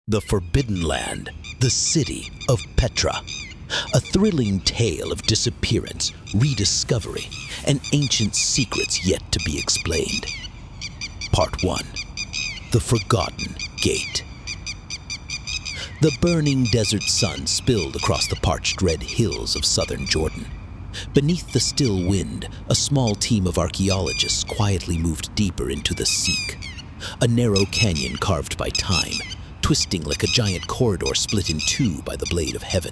The Forbidden Land, the city of Petra. A thrilling tale of disappearance, rediscovery, and ancient secrets yet to be explained. Part 1. The Forgotten Gate. The burning desert sun spilled across the parched red hills of southern Jordan. Beneath the still wind, a small team of archaeologists quietly moved deeper into the Seek, a narrow canyon carved by time, twisting like a giant corridor split in two by the blade of heaven.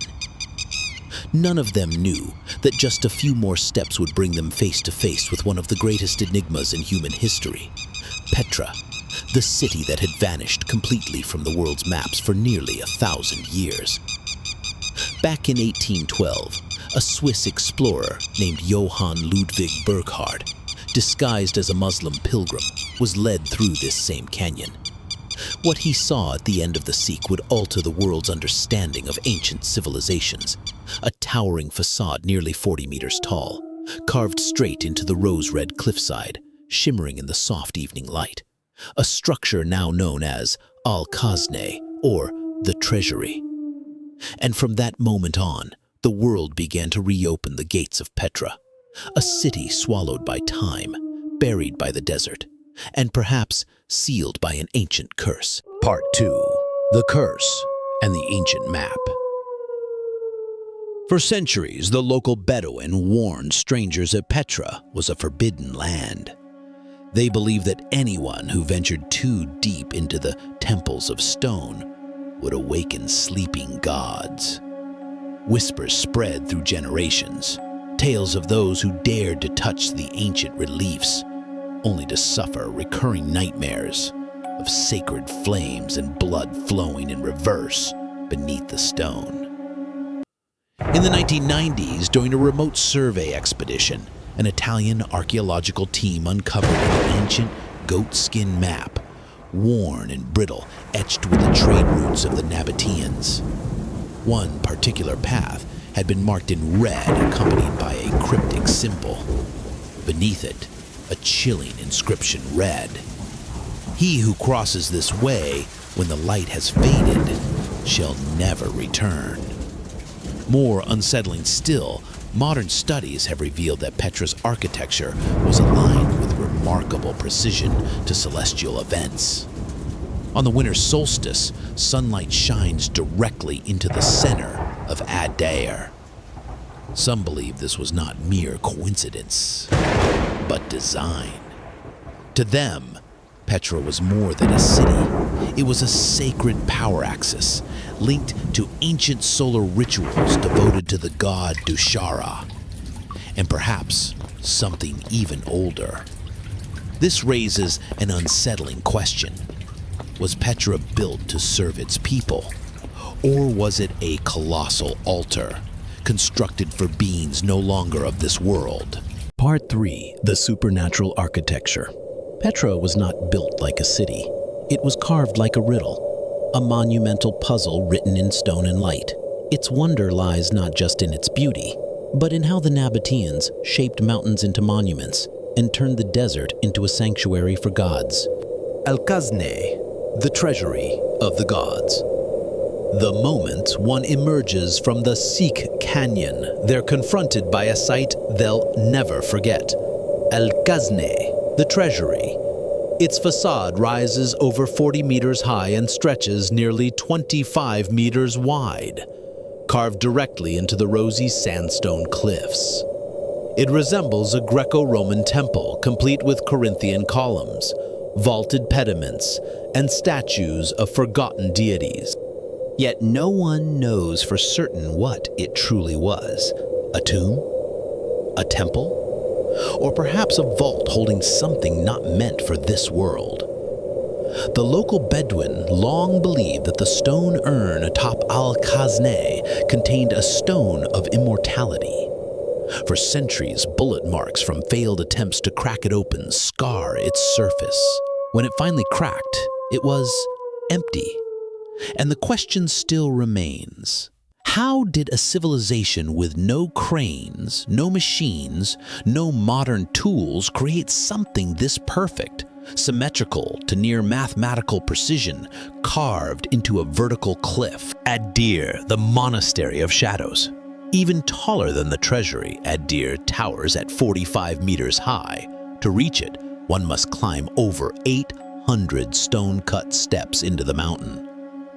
None of them knew that just a few more steps would bring them face to face with one of the greatest enigmas in human history, Petra, the city that had vanished completely from the world's maps for nearly 1,000 years. Back in 1812, a Swiss explorer named Johann Ludwig Burckhardt, disguised as a Muslim pilgrim, was led through this same canyon. What he saw at the end of the Seek would alter the world's understanding of ancient civilizations. A towering facade nearly 40 meters tall, carved straight into the rose-red cliffside, shimmering in the soft evening light. A structure now known as Al-Khazneh, or the Treasury. And from that moment on, the world began to reopen the gates of Petra, a city swallowed by time, buried by the desert, and perhaps sealed by an ancient curse. Part 2. The Curse and the Ancient Map. For centuries, the local Bedouin warned strangers that Petra was a forbidden land. They believed that anyone who ventured too deep into the temples of stone would awaken sleeping gods. Whispers spread through generations, tales of those who dared to touch the ancient reliefs, only to suffer recurring nightmares of sacred flames and blood flowing in reverse beneath the stone. In the 1990s, during a remote survey expedition, an Italian archaeological team uncovered an ancient goat-skin map, worn and brittle, etched with the trade routes of the Nabateans. One particular path had been marked in red, accompanied by a cryptic symbol. Beneath it, a chilling inscription read, "He who crosses this way when the light has faded shall never return." More unsettling still, modern studies have revealed that Petra's architecture was aligned with remarkable precision to celestial events. On the winter solstice, sunlight shines directly into the center of Adair. Some believe this was not mere coincidence, but design. To them, Petra was more than a city. It was a sacred power axis, linked to ancient solar rituals devoted to the god Dushara, and perhaps something even older. This raises an unsettling question. Was Petra built to serve its people? Or was it a colossal altar, constructed for beings no longer of this world? Part 3. The Supernatural Architecture. Petra was not built like a city. It was carved like a riddle, a monumental puzzle written in stone and light. Its wonder lies not just in its beauty, but in how the Nabateans shaped mountains into monuments and turned the desert into a sanctuary for gods. Al-Khazneh, the treasury of the gods. The moment one emerges from the Seek Canyon, they're confronted by a sight they'll never forget. Al-Khazneh, the treasury. Its facade rises over 40 meters high and stretches nearly 25 meters wide, carved directly into the rosy sandstone cliffs. It resembles a Greco-Roman temple, complete with Corinthian columns, vaulted pediments, and statues of forgotten deities. Yet no one knows for certain what it truly was. A tomb? A temple? Or perhaps a vault holding something not meant for this world. The local Bedouin long believed that the stone urn atop Al-Khazneh contained a stone of immortality. For centuries, bullet marks from failed attempts to crack it open scar its surface. When it finally cracked, it was empty. And the question still remains. How did a civilization with no cranes, no machines, no modern tools create something this perfect, symmetrical to near mathematical precision, carved into a vertical cliff. Adir, the Monastery of Shadows. Even taller than the treasury, Adir towers at 45 meters high. To reach it, one must climb over 800 stone-cut steps into the mountain.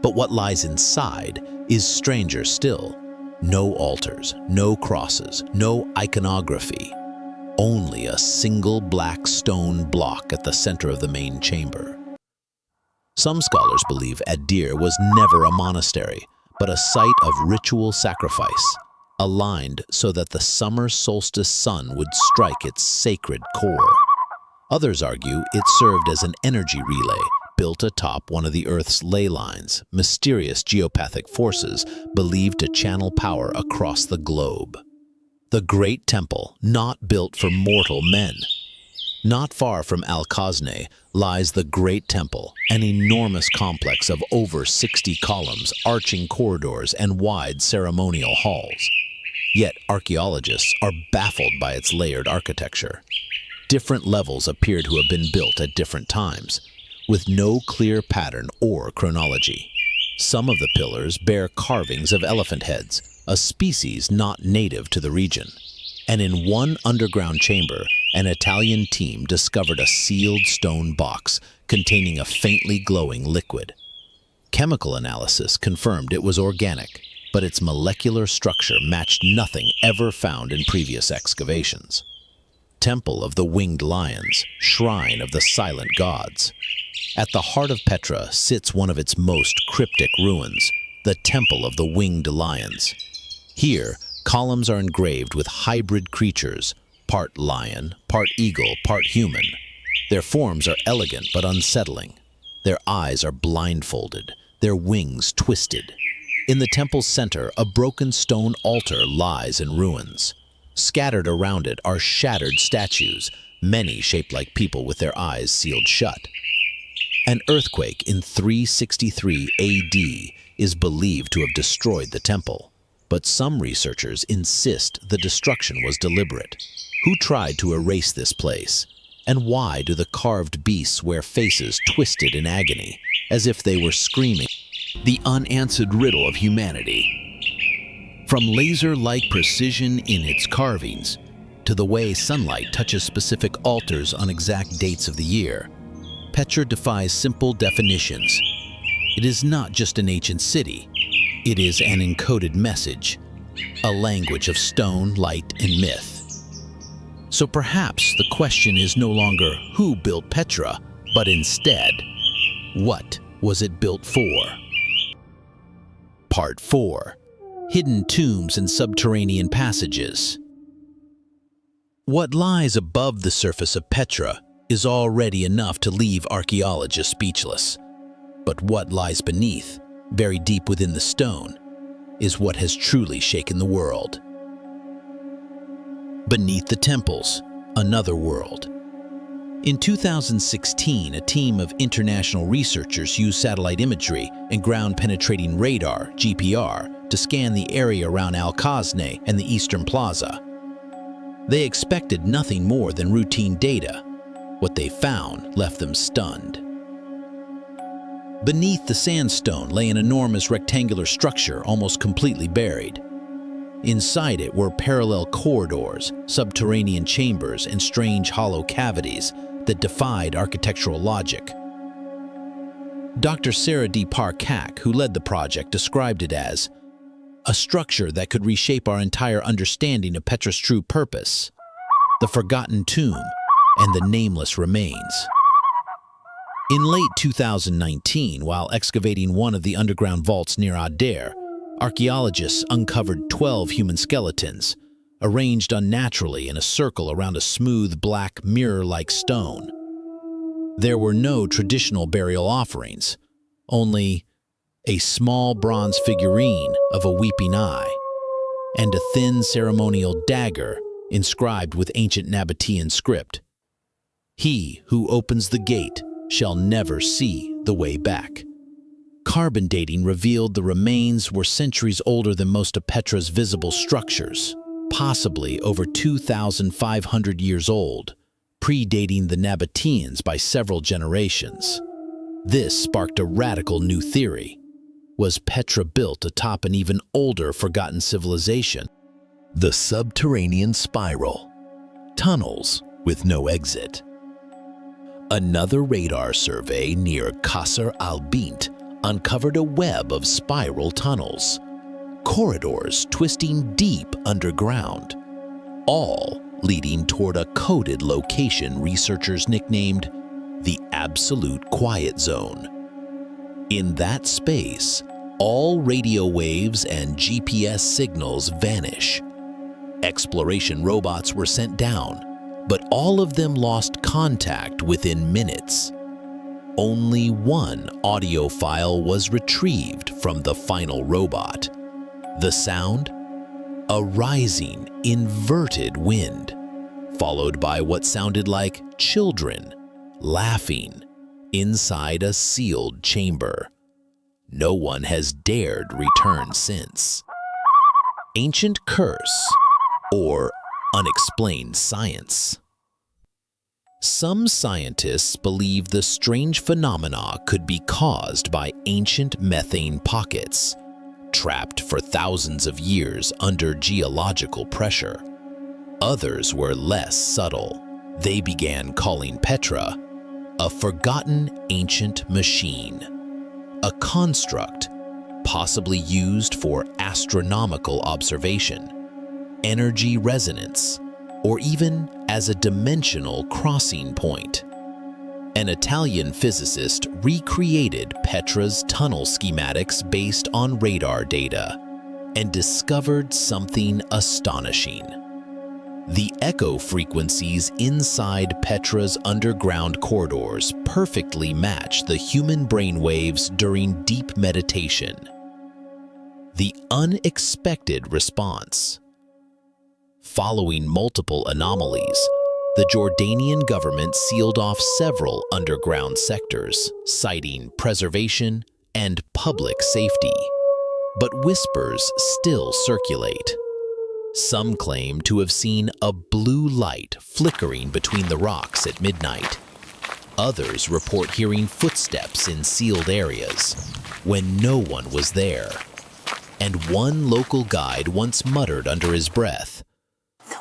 But what lies inside is stranger still. No altars, no crosses, no iconography. Only a single black stone block at the center of the main chamber. Some scholars believe Adir was never a monastery, but a site of ritual sacrifice, aligned so that the summer solstice sun would strike its sacred core. Others argue it served as an energy relay built atop one of the Earth's ley lines, mysterious geopathic forces believed to channel power across the globe. The Great Temple, not built for mortal men. Not far from Al-Khazne lies the Great Temple, an enormous complex of over 60 columns, arching corridors, and wide ceremonial halls. Yet archaeologists are baffled by its layered architecture. Different levels appear to have been built at different times, with no clear pattern or chronology. Some of the pillars bear carvings of elephant heads, a species not native to the region. And in one underground chamber, an Italian team discovered a sealed stone box containing a faintly glowing liquid. Chemical analysis confirmed it was organic, but its molecular structure matched nothing ever found in previous excavations. Temple of the Winged Lions, Shrine of the Silent Gods. At the heart of Petra sits one of its most cryptic ruins, the Temple of the Winged Lions. Here, columns are engraved with hybrid creatures, part lion, part eagle, part human. Their forms are elegant but unsettling. Their eyes are blindfolded, their wings twisted. In the temple's center, a broken stone altar lies in ruins. Scattered around it are shattered statues, many shaped like people with their eyes sealed shut. An earthquake in 363 AD is believed to have destroyed the temple, but some researchers insist the destruction was deliberate. Who tried to erase this place? And why do the carved beasts wear faces twisted in agony, as if they were screaming? The unanswered riddle of humanity. From laser-like precision in its carvings, to the way sunlight touches specific altars on exact dates of the year, Petra defies simple definitions. It is not just an ancient city. It is an encoded message, a language of stone, light, and myth. So perhaps the question is no longer who built Petra, but instead, what was it built for? Part 4. Hidden tombs and subterranean passages. What lies above the surface of Petra is already enough to leave archaeologists speechless. But what lies beneath, buried deep within the stone, is what has truly shaken the world. Beneath the temples, another world. In 2016, a team of international researchers used satellite imagery and ground-penetrating radar, GPR, to scan the area around Al-Khazne and the Eastern Plaza. They expected nothing more than routine data. What they found left them stunned. Beneath the sandstone lay an enormous rectangular structure almost completely buried. Inside it were parallel corridors, subterranean chambers, and strange hollow cavities that defied architectural logic. Dr. Sarah D. Parkak, who led the project, described it as a structure that could reshape our entire understanding of Petra's true purpose, the forgotten tomb, and the nameless remains. In late 2019, while excavating one of the underground vaults near Adir, archaeologists uncovered 12 human skeletons, arranged unnaturally in a circle around a smooth black mirror-like stone. There were no traditional burial offerings, only a small bronze figurine of a weeping eye, and a thin ceremonial dagger inscribed with ancient Nabatean script. He who opens the gate shall never see the way back. Carbon dating revealed the remains were centuries older than most of Petra's visible structures, possibly over 2,500 years old, predating the Nabateans by several generations. This sparked a radical new theory. Was Petra built atop an even older forgotten civilization? The subterranean spiral. Tunnels with no exit. Another radar survey near Qasr al-Bint uncovered a web of spiral tunnels, corridors twisting deep underground, all leading toward a coded location researchers nicknamed the Absolute Quiet Zone. In that space, all radio waves and GPS signals vanish. Exploration robots were sent down, but all of them lost contact within minutes. Only one audio file was retrieved from the final robot. The sound? A rising, inverted wind, followed by what sounded like children laughing inside a sealed chamber. No one has dared return since. Ancient curse or unexplained science. Some scientists believe the strange phenomena could be caused by ancient methane pockets, trapped for thousands of years under geological pressure. Others were less subtle. They began calling Petra a forgotten ancient machine, a construct possibly used for astronomical observation, energy resonance, or even as a dimensional crossing point. An Italian physicist recreated Petra's tunnel schematics based on radar data and discovered something astonishing. The echo frequencies inside Petra's underground corridors perfectly match the human brainwaves during deep meditation. The unexpected response. Following multiple anomalies, the Jordanian government sealed off several underground sectors, citing preservation and public safety. But whispers still circulate. Some claim to have seen a blue light flickering between the rocks at midnight. Others report hearing footsteps in sealed areas when no one was there. And one local guide once muttered under his breath,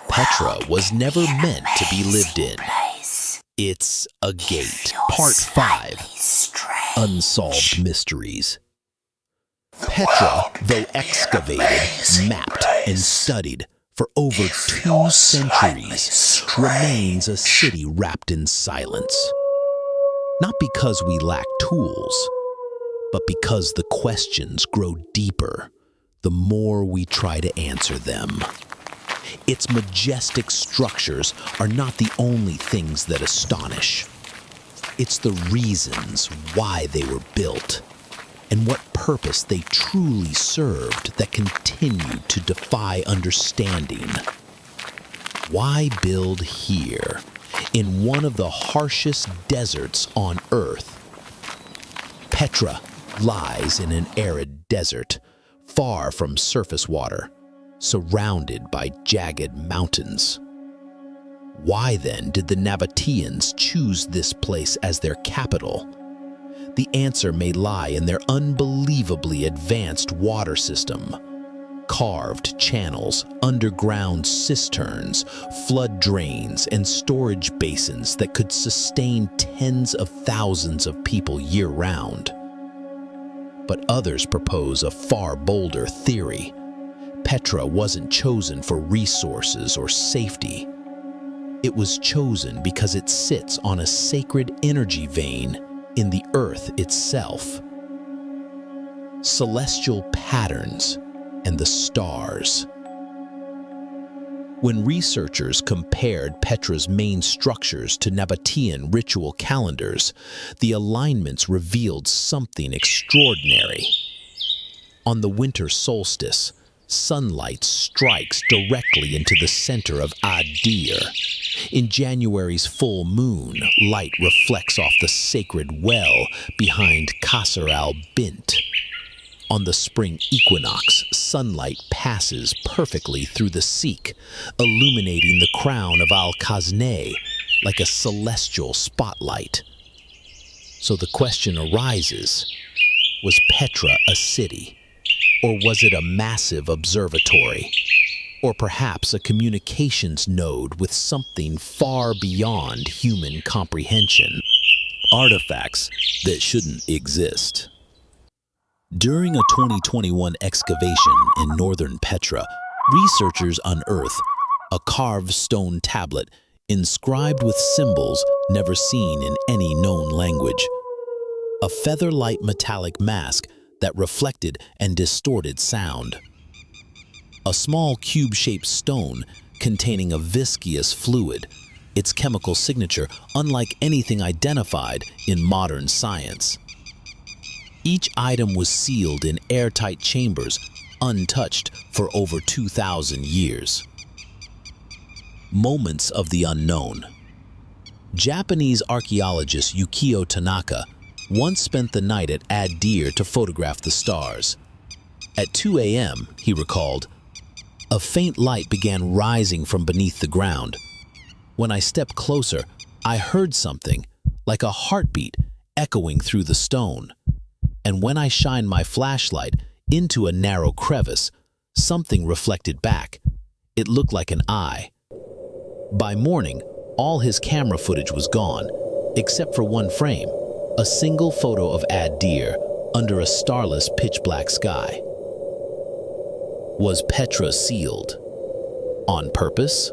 "Petra was never meant to be lived in. It's a gate." Part 5. Unsolved Mysteries. Petra, though excavated, mapped, and studied for over 2 centuries, remains a city wrapped in silence. Not because we lack tools, but because the questions grow deeper the more we try to answer them. Its majestic structures are not the only things that astonish. It's the reasons why they were built and what purpose they truly served that continue to defy understanding. Why build here, in one of the harshest deserts on Earth? Petra lies in an arid desert, far from surface water, surrounded by jagged mountains. Why then did the Nabateans choose this place as their capital? The answer may lie in their unbelievably advanced water system. Carved channels, underground cisterns, flood drains, and storage basins that could sustain tens of thousands of people year-round. But others propose a far bolder theory. Petra wasn't chosen for resources or safety. It was chosen because it sits on a sacred energy vein in the earth itself. Celestial patterns and the stars. When researchers compared Petra's main structures to Nabatean ritual calendars, the alignments revealed something extraordinary. On the winter solstice, sunlight strikes directly into the center of Adir. In January's full moon, light reflects off the sacred well behind Qasr al-Bint. On the spring equinox, sunlight passes perfectly through the Sikh, illuminating the crown of Al-Qazneh, like a celestial spotlight. So the question arises, was Petra a city? Or was it a massive observatory? Or perhaps a communications node with something far beyond human comprehension? Artifacts that shouldn't exist. During a 2021 excavation in northern Petra, researchers unearthed a carved stone tablet inscribed with symbols never seen in any known language. A feather-light metallic mask that reflected and distorted sound. A small cube-shaped stone containing a viscous fluid, its chemical signature unlike anything identified in modern science. Each item was sealed in airtight chambers, untouched for over 2,000 years. Moments of the unknown. Japanese archaeologist Yukio Tanaka once spent the night at Adir to photograph the stars. At 2 a.m., he recalled, a faint light began rising from beneath the ground. When I stepped closer, I heard something, like a heartbeat, echoing through the stone. And when I shined my flashlight into a narrow crevice, something reflected back. It looked like an eye. By morning, all his camera footage was gone, except for one frame, a single photo of Adir under a starless pitch-black sky. Was Petra sealed? On purpose?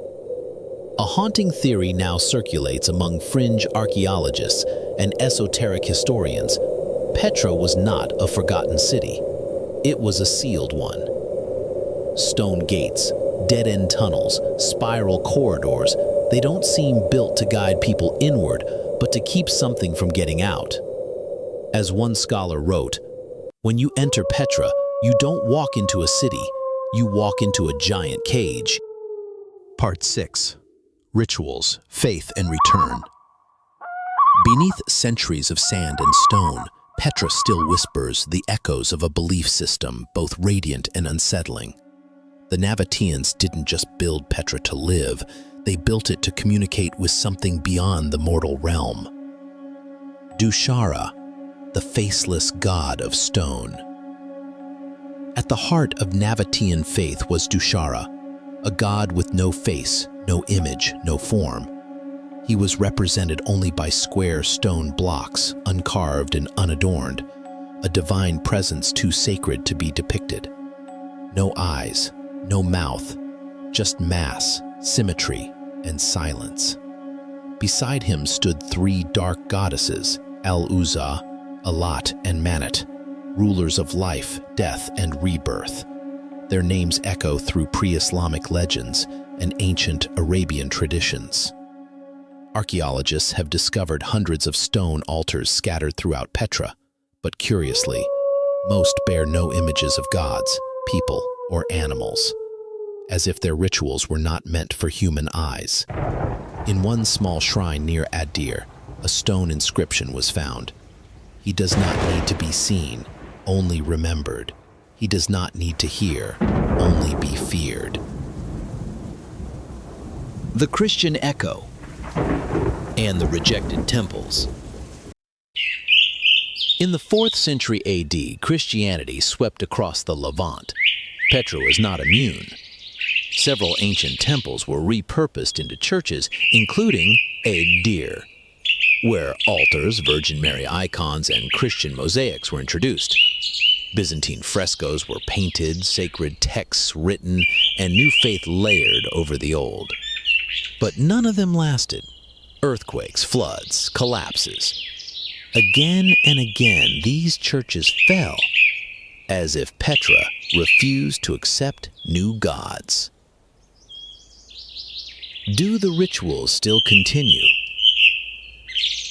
A haunting theory now circulates among fringe archaeologists and esoteric historians. Petra was not a forgotten city. It was a sealed one. Stone gates, dead-end tunnels, spiral corridors, they don't seem built to guide people inward, but to keep something from getting out. As one scholar wrote, when you enter Petra, you don't walk into a city, you walk into a giant cage. Part 6. Rituals, Faith, and Return. Beneath centuries of sand and stone, Petra still whispers the echoes of a belief system, both radiant and unsettling. The Nabateans didn't just build Petra to live, they built it to communicate with something beyond the mortal realm. Dushara, the faceless god of stone. At the heart of Nabatean faith was Dushara, a god with no face, no image, no form. He was represented only by square stone blocks, uncarved and unadorned, a divine presence too sacred to be depicted. No eyes, no mouth, just mass, symmetry, and silence. Beside him stood three dark goddesses, Al-Uzza, Alat, and Manat, rulers of life, death, and rebirth. Their names echo through pre-Islamic legends and ancient Arabian traditions. Archaeologists have discovered hundreds of stone altars scattered throughout Petra, but curiously, most bear no images of gods, people, or animals, as if their rituals were not meant for human eyes. In one small shrine near Adir, a stone inscription was found. He does not need to be seen, only remembered. He does not need to hear, only be feared. The Christian Echo and the Rejected Temples. In the 4th century AD, Christianity swept across the Levant. Petra was not immune. Several ancient temples were repurposed into churches, including Adir, where altars, Virgin Mary icons, and Christian mosaics were introduced. Byzantine frescoes were painted, sacred texts written, and new faith layered over the old. But none of them lasted. Earthquakes, floods, collapses. Again and again, these churches fell, as if Petra refused to accept new gods. Do the rituals still continue?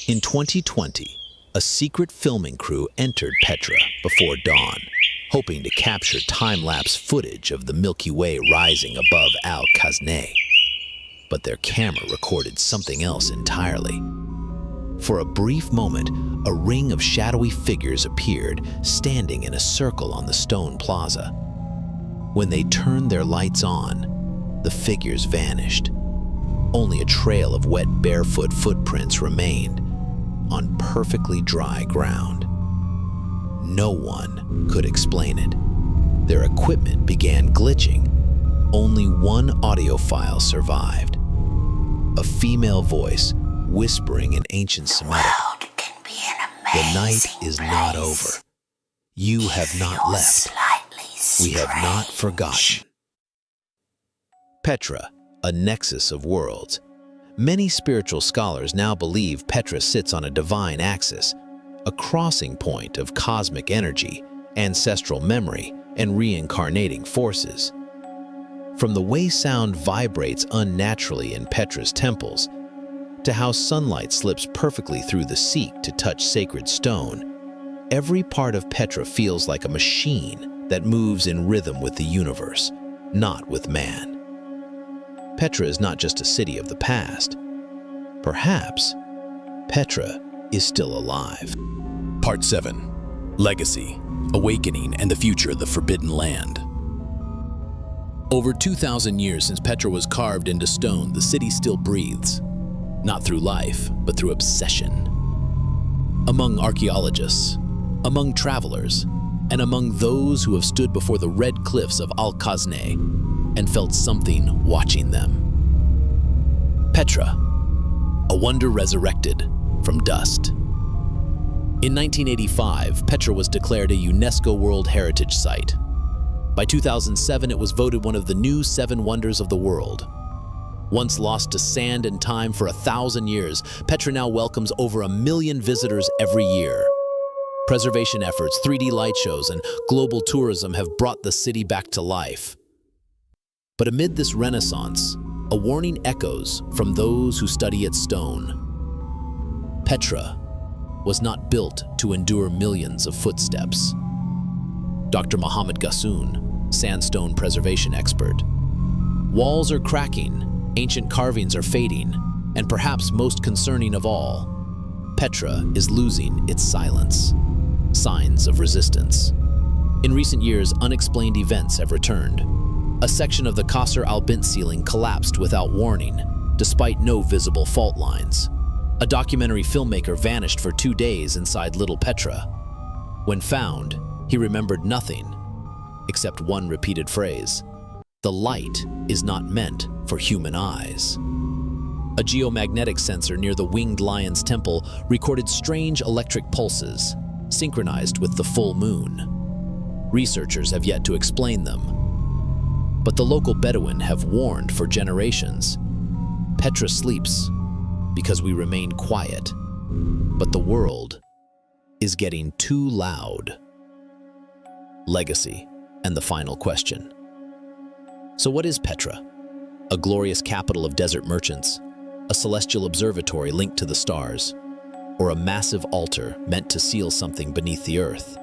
In 2020, a secret filming crew entered Petra before dawn, hoping to capture time-lapse footage of the Milky Way rising above Al-Khazneh. But their camera recorded something else entirely. For a brief moment, a ring of shadowy figures appeared, standing in a circle on the stone plaza. When they turned their lights on, the figures vanished. Only a trail of wet barefoot footprints remained on perfectly dry ground. No one could explain it. Their equipment began glitching. Only one audio file survived. A female voice whispering in ancient Semitic. The world can be an The night amazing is place. not over. You have not You're left. slightly We have not strange. forgotten. Petra, a nexus of worlds. Many spiritual scholars now believe Petra sits on a divine axis, a crossing point of cosmic energy, ancestral memory, and reincarnating forces. From the way sound vibrates unnaturally in Petra's temples, to how sunlight slips perfectly through the seek to touch sacred stone, every part of Petra feels like a machine that moves in rhythm with the universe, not with man. Petra is not just a city of the past. Perhaps Petra is still alive. Part 7. Legacy, Awakening, and the Future of the Forbidden Land. Over 2,000 years since Petra was carved into stone, the city still breathes. Not through life, but through obsession. Among archaeologists, among travelers, and among those who have stood before the red cliffs of Al-Khazneh and felt something watching them. Petra, a wonder resurrected from dust. In 1985, Petra was declared a UNESCO World Heritage Site. By 2007, it was voted one of the new 7 wonders of the world. Once lost to sand and time for 1,000 years, Petra now welcomes over 1 million visitors every year. Preservation efforts, 3D light shows, and global tourism have brought the city back to life. But amid this renaissance, a warning echoes from those who study its stone. Petra was not built to endure millions of footsteps. Dr. Mohammed Ghassoon, sandstone preservation expert. Walls are cracking, ancient carvings are fading, and perhaps most concerning of all, Petra is losing its silence. Signs of resistance. In recent years, unexplained events have returned. A section of the Qasr al-Bint ceiling collapsed without warning, despite no visible fault lines. A documentary filmmaker vanished for 2 days inside Little Petra. When found, he remembered nothing, except one repeated phrase: "The light is not meant for human eyes." A geomagnetic sensor near the Winged Lion's temple recorded strange electric pulses, synchronized with the full moon. Researchers have yet to explain them. But the local Bedouin have warned for generations. Petra sleeps because we remain quiet, but the world is getting too loud. Legacy, and the final question. So what is Petra? A glorious capital of desert merchants, a celestial observatory linked to the stars, or a massive altar meant to seal something beneath the earth?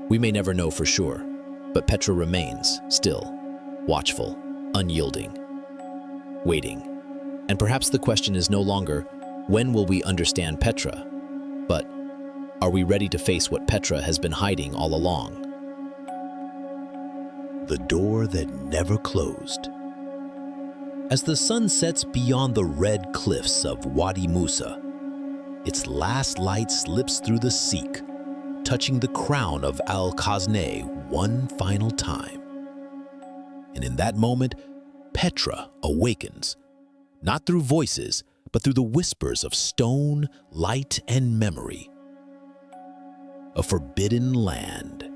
We may never know for sure, but Petra remains still, watchful, unyielding, waiting. And perhaps the question is no longer, when will we understand Petra? But, are we ready to face what Petra has been hiding all along? The door that never closed. As the sun sets beyond the red cliffs of Wadi Musa, its last light slips through the seek, touching the crown of Al-Khazneh one final time. And in that moment, Petra awakens, not through voices, but through the whispers of stone, light, and memory. A forbidden land,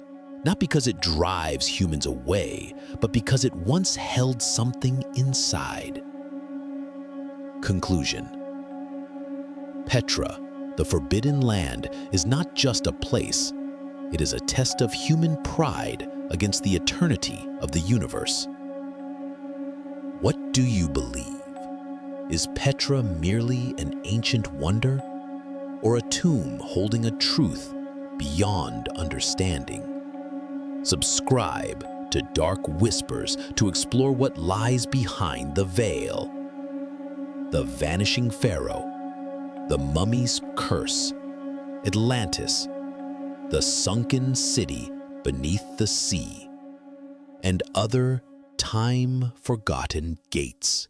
not because it drives humans away, but because it once held something inside. Conclusion. Petra, the forbidden land, is not just a place. It is a test of human pride against the eternity of the universe. What do you believe? Is Petra merely an ancient wonder, or a tomb holding a truth beyond understanding? Subscribe to Dark Whispers to explore what lies behind the veil. The Vanishing Pharaoh, the Mummy's Curse, Atlantis, the Sunken City Beneath the Sea, and other time-forgotten gates.